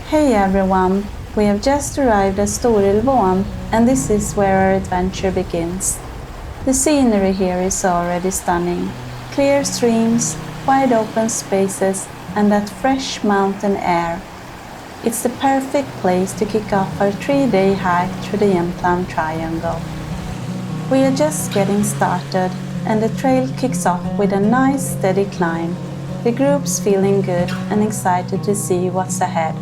Hey everyone! We have just arrived at Storulvån and this is where our adventure begins. The scenery here is already stunning. Clear streams, wide open spaces and that fresh mountain air. It's the perfect place to kick off our 3-day hike through the Jämtland Triangle. We are just getting started and the trail kicks off with a nice steady climb. The group's feeling good and excited to see what's ahead.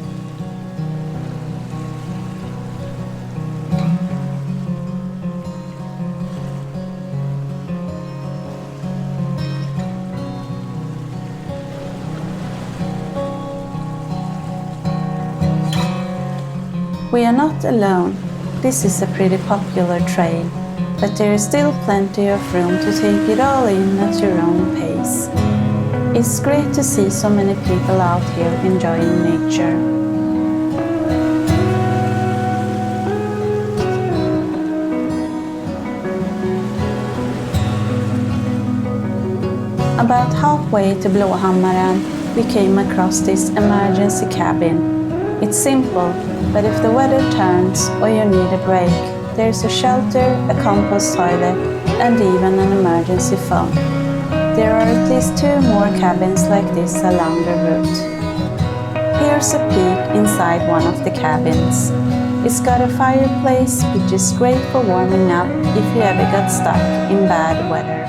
We are not alone. This is a pretty popular trail, but there is still plenty of room to take it all in at your own pace. It's great to see so many people out here enjoying nature. About halfway to Blåhammaren, we came across this emergency cabin. It's simple, but if the weather turns or you need a break, there's a shelter, a compost toilet, and even an emergency phone. There are at least 2 more cabins like this along the route. Here's a peek inside one of the cabins. It's got a fireplace, which is great for warming up if you ever got stuck in bad weather.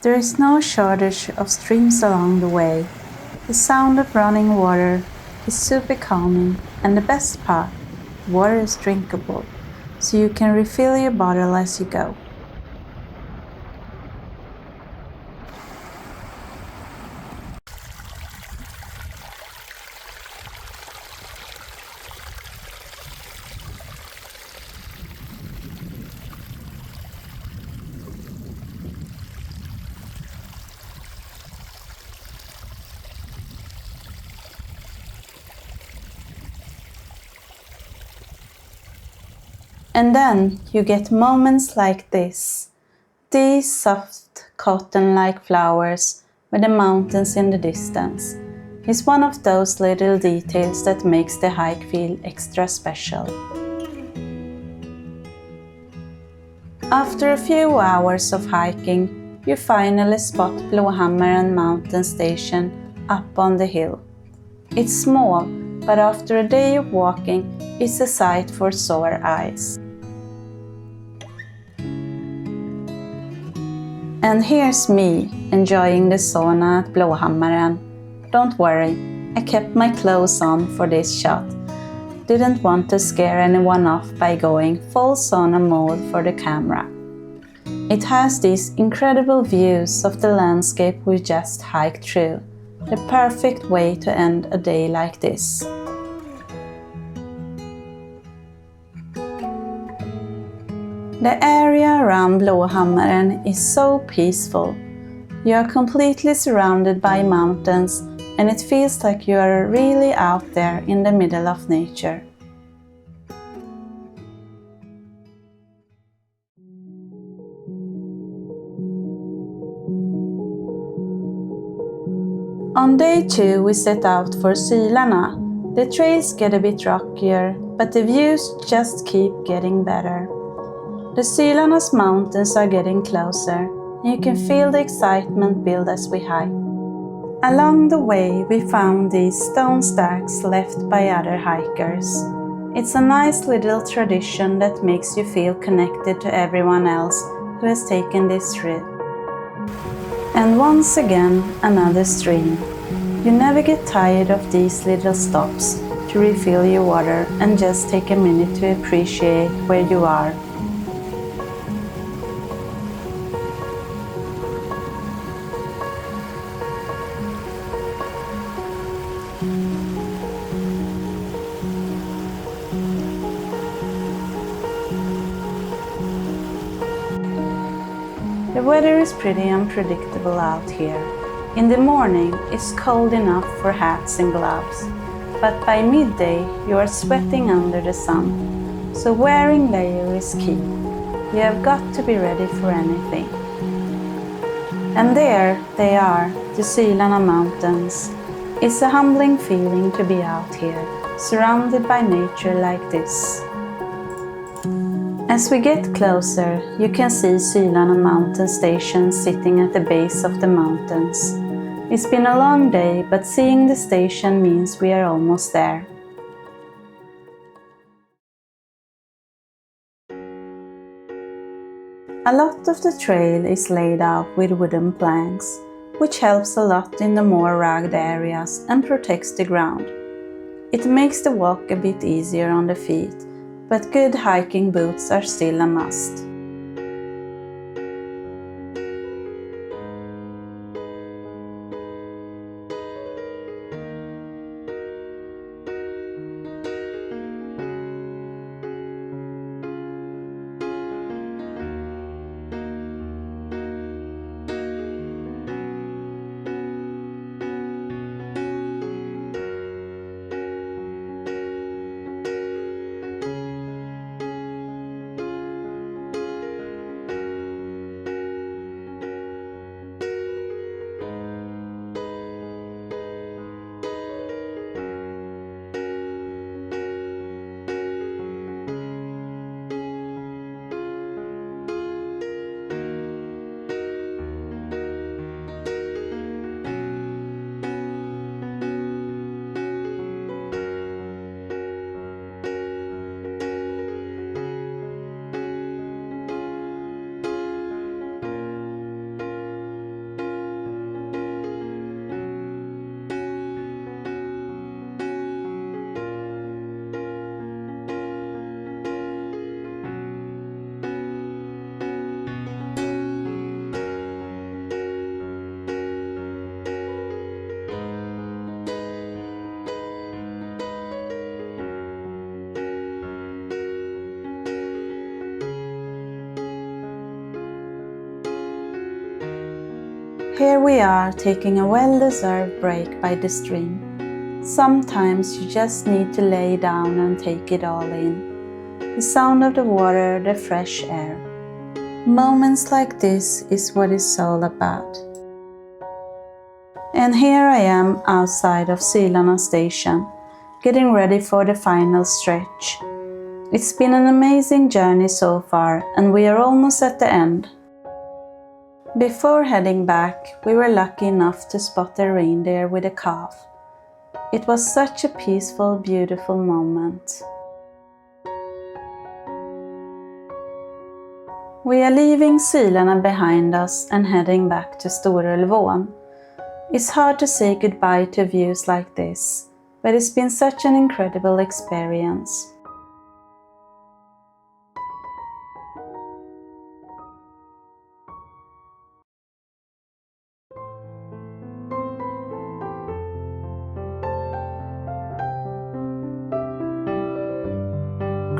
There is no shortage of streams along the way. The sound of running water is super calming, and the best part, water is drinkable, so you can refill your bottle as you go. And then you get moments like this. These soft cotton-like flowers with the mountains in the distance is one of those little details that makes the hike feel extra special. After a few hours of hiking, you finally spot Blåhammaren mountain station up on the hill. It's small, but after a day of walking, it's a sight for sore eyes. And here's me, enjoying the sauna at Blåhammaren. Don't worry, I kept my clothes on for this shot. Didn't want to scare anyone off by going full sauna mode for the camera. It has these incredible views of the landscape we just hiked through. The perfect way to end a day like this. The area around Blåhammaren is so peaceful. You are completely surrounded by mountains and it feels like you are really out there in the middle of nature. On day 2 we set out for Sylarna. The trails get a bit rockier, but the views just keep getting better. The Sylarnas mountains are getting closer, and you can feel the excitement build as we hike. Along the way we found these stone stacks left by other hikers. It's a nice little tradition that makes you feel connected to everyone else who has taken this route. And once again, another stream. You never get tired of these little stops to refill your water and just take a minute to appreciate where you are. The weather is pretty unpredictable out here. In the morning, it's cold enough for hats and gloves, but by midday you are sweating under the sun, so wearing layer is key. You have got to be ready for anything. And there they are, the Sylarna mountains. It's a humbling feeling to be out here, surrounded by nature like this. As we get closer, you can see Sylarna mountain station sitting at the base of the mountains. It's been a long day, but seeing the station means we are almost there. A lot of the trail is laid out with wooden planks, which helps a lot in the more rugged areas and protects the ground. It makes the walk a bit easier on the feet, but good hiking boots are still a must. Here we are taking a well-deserved break by the stream. Sometimes you just need to lay down and take it all in. The sound of the water, the fresh air. Moments like this is what it's all about. And here I am outside of Sylarna station, getting ready for the final stretch. It's been an amazing journey so far, and we are almost at the end. Before heading back, we were lucky enough to spot a reindeer with a calf. It was such a peaceful, beautiful moment. We are leaving Sylarna behind us and heading back to Storulvån. It's hard to say goodbye to views like this, but it's been such an incredible experience.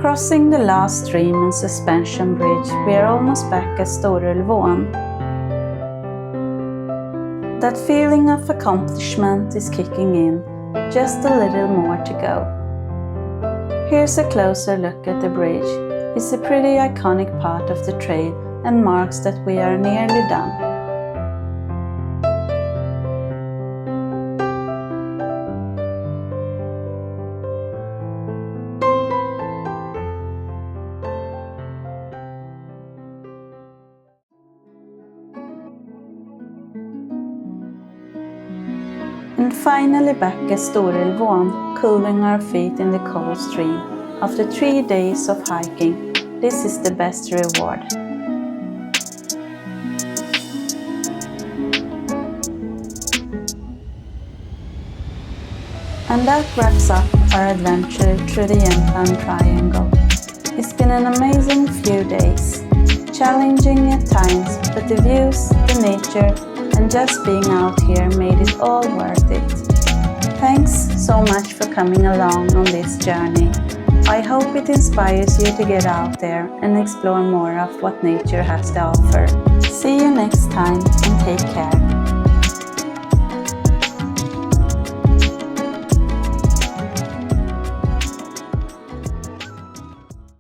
Crossing the last stream and suspension bridge, we are almost back at Storulvån. That feeling of accomplishment is kicking in, just a little more to go. Here's a closer look at the bridge. It's a pretty iconic part of the trail and marks that we are nearly done. And finally back at Storulvån, cooling our feet in the cold stream. After 3 days of hiking, this is the best reward. And that wraps up our adventure through the Jämtland Triangle. It's been an amazing few days, challenging at times, but the views, the nature, and just being out here made it all worth it. Thanks so much for coming along on this journey. I hope it inspires you to get out there and explore more of what nature has to offer. See you next time and take care.